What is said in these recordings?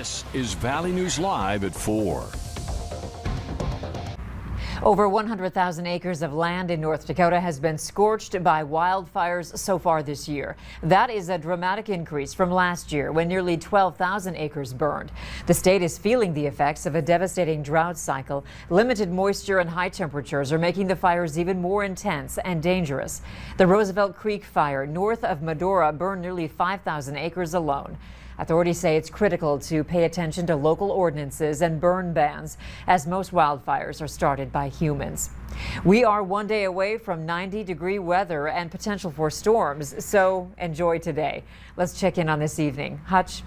This is Valley News Live at 4. Over 100,000 acres of land in North Dakota has been scorched by wildfires so far this year. That is a dramatic increase from last year when nearly 12,000 acres burned. The state is feeling the effects of a devastating drought cycle. Limited moisture and high temperatures are making the fires even more intense and dangerous. The Roosevelt Creek fire north of Medora burned nearly 5,000 acres alone. Authorities say it's critical to pay attention to local ordinances and burn bans, as most wildfires are started by humans. We are one day away from 90-degree weather and potential for storms, so enjoy today. Let's check in on this evening. Hutch.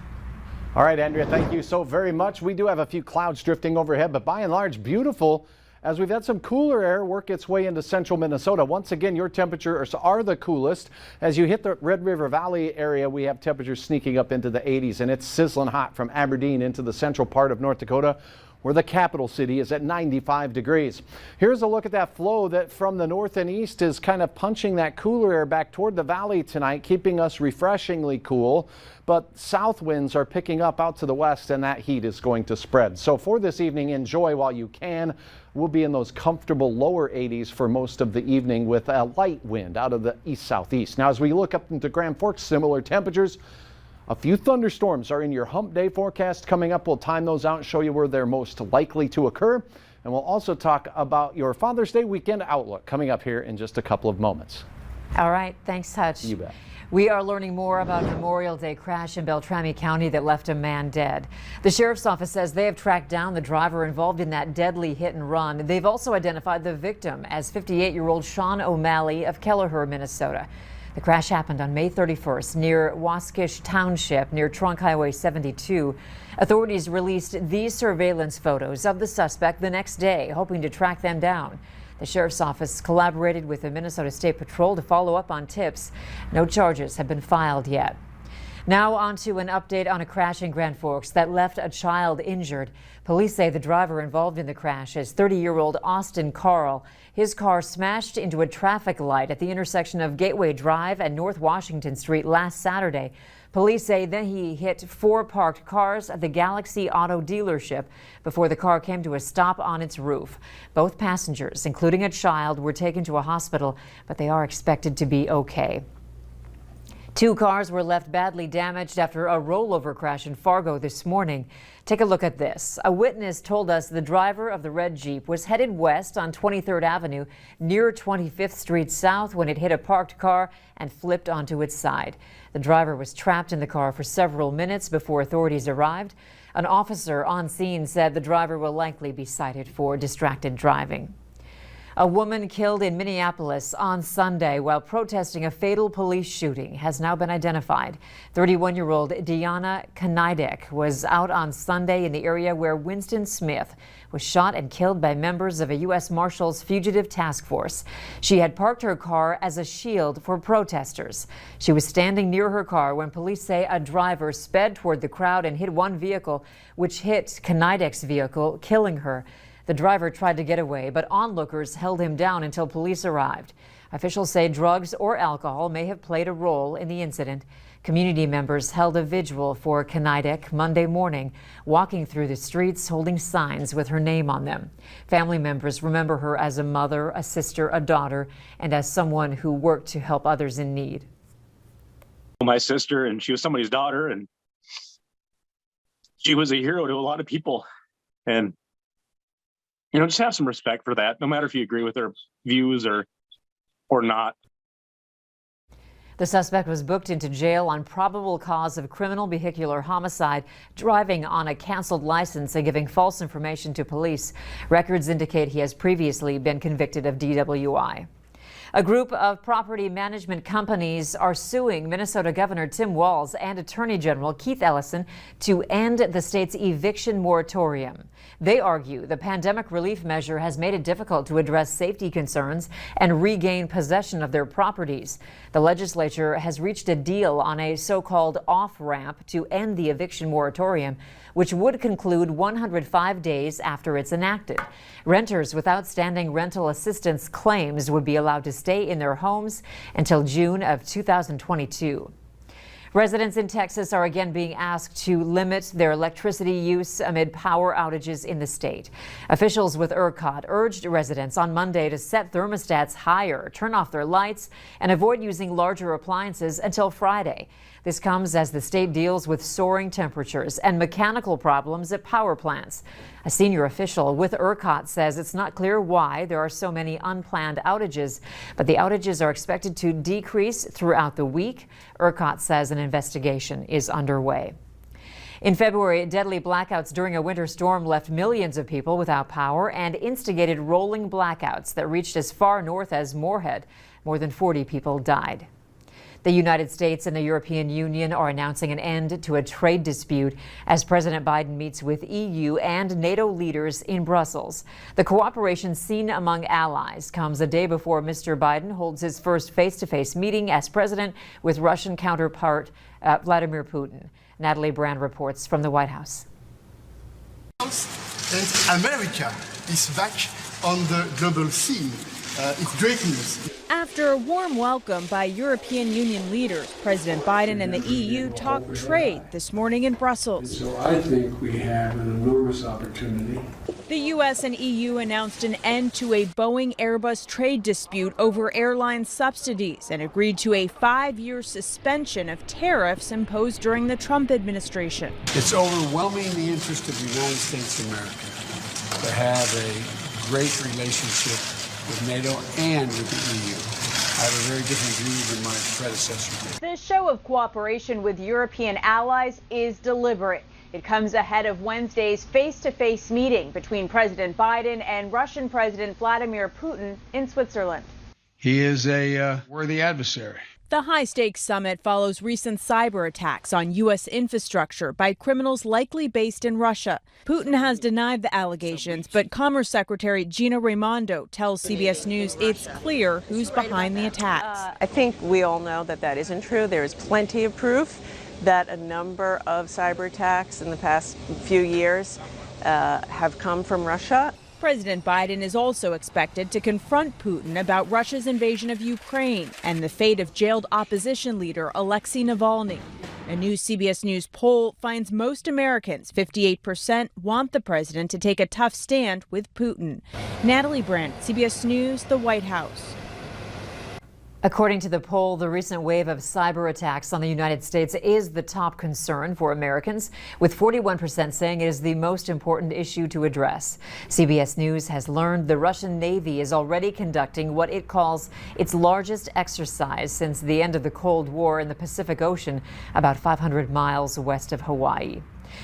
All right, Andrea, thank you so very much. We do have a few clouds drifting overhead, but by and large, beautiful, as we've had some cooler air work its way into central Minnesota. Once again, your temperatures are the coolest. As you hit the Red River Valley area, we have temperatures sneaking up into the 80s, and it's sizzling hot from Aberdeen into the central part of North Dakota, where the capital city is at 95 degrees. Here's a look at that flow that from the north and east is kind of punching that cooler air back toward the valley tonight, keeping us refreshingly cool. But south winds are picking up out to the west, and that heat is going to spread. So for this evening, enjoy while you can. We'll be in those comfortable lower 80s for most of the evening with a light wind out of the east-southeast. Now, as we look up into Grand Forks, similar temperatures. A few thunderstorms are in your hump day forecast coming up. We'll time those out and show you where they're most likely to occur. And we'll also talk about your Father's Day weekend outlook coming up here in just a couple of moments. All right. Thanks, Hutch. You bet. We are learning more about a Memorial Day crash in Beltrami County that left a man dead. The sheriff's office says they have tracked down the driver involved in that deadly hit and run. They've also identified the victim as 58-year-old Sean O'Malley of Kelleher, Minnesota. The crash happened on May 31st near Waskish Township near Trunk Highway 72. Authorities released these surveillance photos of the suspect the next day, hoping to track them down. The sheriff's office collaborated with the Minnesota State Patrol to follow up on tips. No charges have been filed yet. Now on to an update on a crash in Grand Forks that left a child injured. Police say the driver involved in the crash is 30-year-old Austin Carl. His car smashed into a traffic light at the intersection of Gateway Drive and North Washington Street last Saturday. Police say then he hit 4 parked cars at the Galaxy Auto dealership before the car came to a stop on its roof. Both passengers, including a child, were taken to a hospital, but they are expected to be okay. 2 cars were left badly damaged after a rollover crash in Fargo this morning. Take a look at this. A witness told us the driver of the red Jeep was headed west on 23rd Avenue near 25th Street South when it hit a parked car and flipped onto its side. The driver was trapped in the car for several minutes before authorities arrived. An officer on scene said the driver will likely be cited for distracted driving. A woman killed in Minneapolis on Sunday while protesting a fatal police shooting has now been identified. 31-year-old Deanna Knidek was out on Sunday in the area where Winston Smith was shot and killed by members of a U.S. Marshals Fugitive Task Force. She had parked her car as a shield for protesters. She was standing near her car when police say a driver sped toward the crowd and hit one vehicle, which hit Knidek's vehicle, killing her. The driver tried to get away, but onlookers held him down until police arrived. Officials say drugs or alcohol may have played a role in the incident. Community members held a vigil for Knidek Monday morning, walking through the streets holding signs with her name on them. Family members remember her as a mother, a sister, a daughter, and as someone who worked to help others in need. My sister, and she was somebody's daughter, and she was a hero to a lot of people. And just have some respect for that, no matter if you agree with their views or not. The suspect was booked into jail on probable cause of criminal vehicular homicide, driving on a canceled license and giving false information to police. Records indicate he has previously been convicted of DWI. A group of property management companies are suing Minnesota Governor Tim Walz and Attorney General Keith Ellison to end the state's eviction moratorium. They argue the pandemic relief measure has made it difficult to address safety concerns and regain possession of their properties. The legislature has reached a deal on a so-called off-ramp to end the eviction moratorium, which would conclude 105 days after it's enacted. Renters with outstanding rental assistance claims would be allowed to stay in their homes until June of 2022. Residents in Texas are again being asked to limit their electricity use amid power outages in the state. Officials with ERCOT urged residents on Monday to set thermostats higher, turn off their lights, and avoid using larger appliances until Friday. This comes as the state deals with soaring temperatures and mechanical problems at power plants. A senior official with ERCOT says it's not clear why there are so many unplanned outages, but the outages are expected to decrease throughout the week. ERCOT says an investigation is underway. In February, deadly blackouts during a winter storm left millions of people without power and instigated rolling blackouts that reached as far north as Moorhead. More than 40 people died. The United States and the European Union are announcing an end to a trade dispute as President Biden meets with EU and NATO leaders in Brussels. The cooperation seen among allies comes a day before Mr. Biden holds his first face-to-face meeting as president with Russian counterpart Vladimir Putin. Natalie Brand reports from the White House. And America is back on the global scene. It's great news. After a warm welcome by European Union leaders, President Biden and the EU talked trade this morning in Brussels. So I think we have an enormous opportunity. The U.S. and EU announced an end to a Boeing-Airbus trade dispute over airline subsidies and agreed to a 5-year suspension of tariffs imposed during the Trump administration. It's overwhelming the interest of the United States of America to have a great relationship with NATO and with the EU. I have a very different view than my predecessor did. This show of cooperation with European allies is deliberate. It comes ahead of Wednesday's face-to-face meeting between President Biden and Russian President Vladimir Putin in Switzerland. He is a worthy adversary. The high-stakes summit follows recent cyber attacks on U.S. infrastructure by criminals likely based in Russia. Putin has denied the allegations, but Commerce Secretary Gina Raimondo tells CBS News it's clear who's behind the attacks. I think we all know that that isn't true. There is plenty of proof that a number of cyber attacks in the past few years have come from Russia. President Biden is also expected to confront Putin about Russia's invasion of Ukraine and the fate of jailed opposition leader Alexei Navalny. A new CBS News poll finds most Americans, 58%, want the president to take a tough stand with Putin. Natalie Brandt, CBS News, the White House. According to the poll, the recent wave of cyber attacks on the United States is the top concern for Americans, with 41% saying it is the most important issue to address. CBS News has learned the Russian Navy is already conducting what it calls its largest exercise since the end of the Cold War in the Pacific Ocean, about 500 miles west of Hawaii.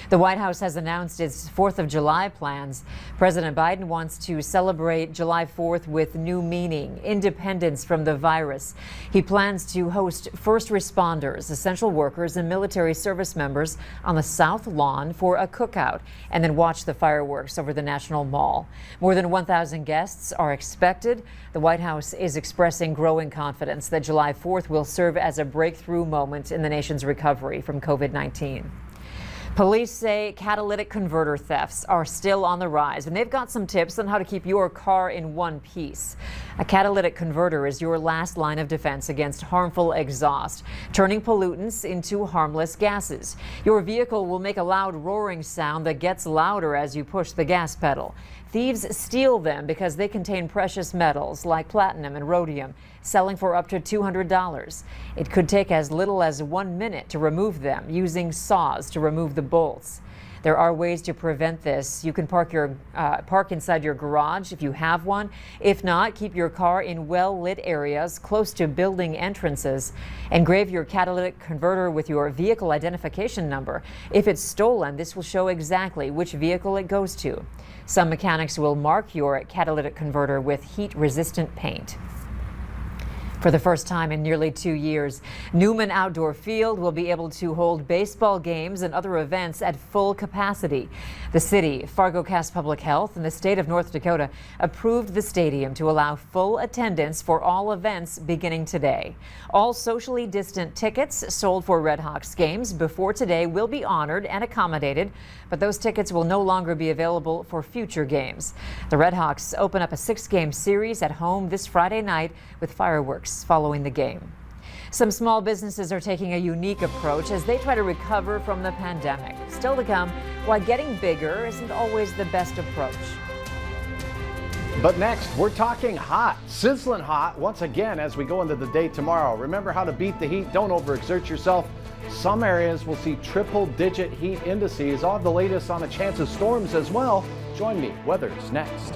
The White House has announced its 4th of July plans. President Biden wants to celebrate July 4th with new meaning, independence from the virus. He plans to host first responders, essential workers, and military service members on the South Lawn for a cookout and then watch the fireworks over the National Mall. More than 1,000 guests are expected. The White House is expressing growing confidence that July 4th will serve as a breakthrough moment in the nation's recovery from COVID-19. Police say catalytic converter thefts are still on the rise, and they've got some tips on how to keep your car in one piece. A catalytic converter is your last line of defense against harmful exhaust, turning pollutants into harmless gases. Your vehicle will make a loud roaring sound that gets louder as you push the gas pedal. Thieves steal them because they contain precious metals like platinum and rhodium, selling for up to $200. It could take as little as 1 minute to remove them, using saws to remove the bolts. There are ways to prevent this. You can park inside your garage if you have one. If not, keep your car in well-lit areas close to building entrances. Engrave your catalytic converter with your vehicle identification number. If it's stolen, this will show exactly which vehicle it goes to. Some mechanics will mark your catalytic converter with heat-resistant paint. For the first time in nearly 2 years, Newman Outdoor Field will be able to hold baseball games and other events at full capacity. The city, Fargo-Cass Public Health, and the state of North Dakota approved the stadium to allow full attendance for all events beginning today. All socially distant tickets sold for Red Hawks games before today will be honored and accommodated, but those tickets will no longer be available for future games. The Red Hawks open up a 6-game series at home this Friday night with fireworks following the game. Some small businesses are taking a unique approach as they try to recover from the pandemic. Still to come, why getting bigger isn't always the best approach. But next, we're talking hot, sizzling hot once again as we go into the day tomorrow. Remember how to beat the heat. Don't overexert yourself. Some areas will see triple-digit heat indices. All the latest on a chance of storms as well. Join me. Weather's next.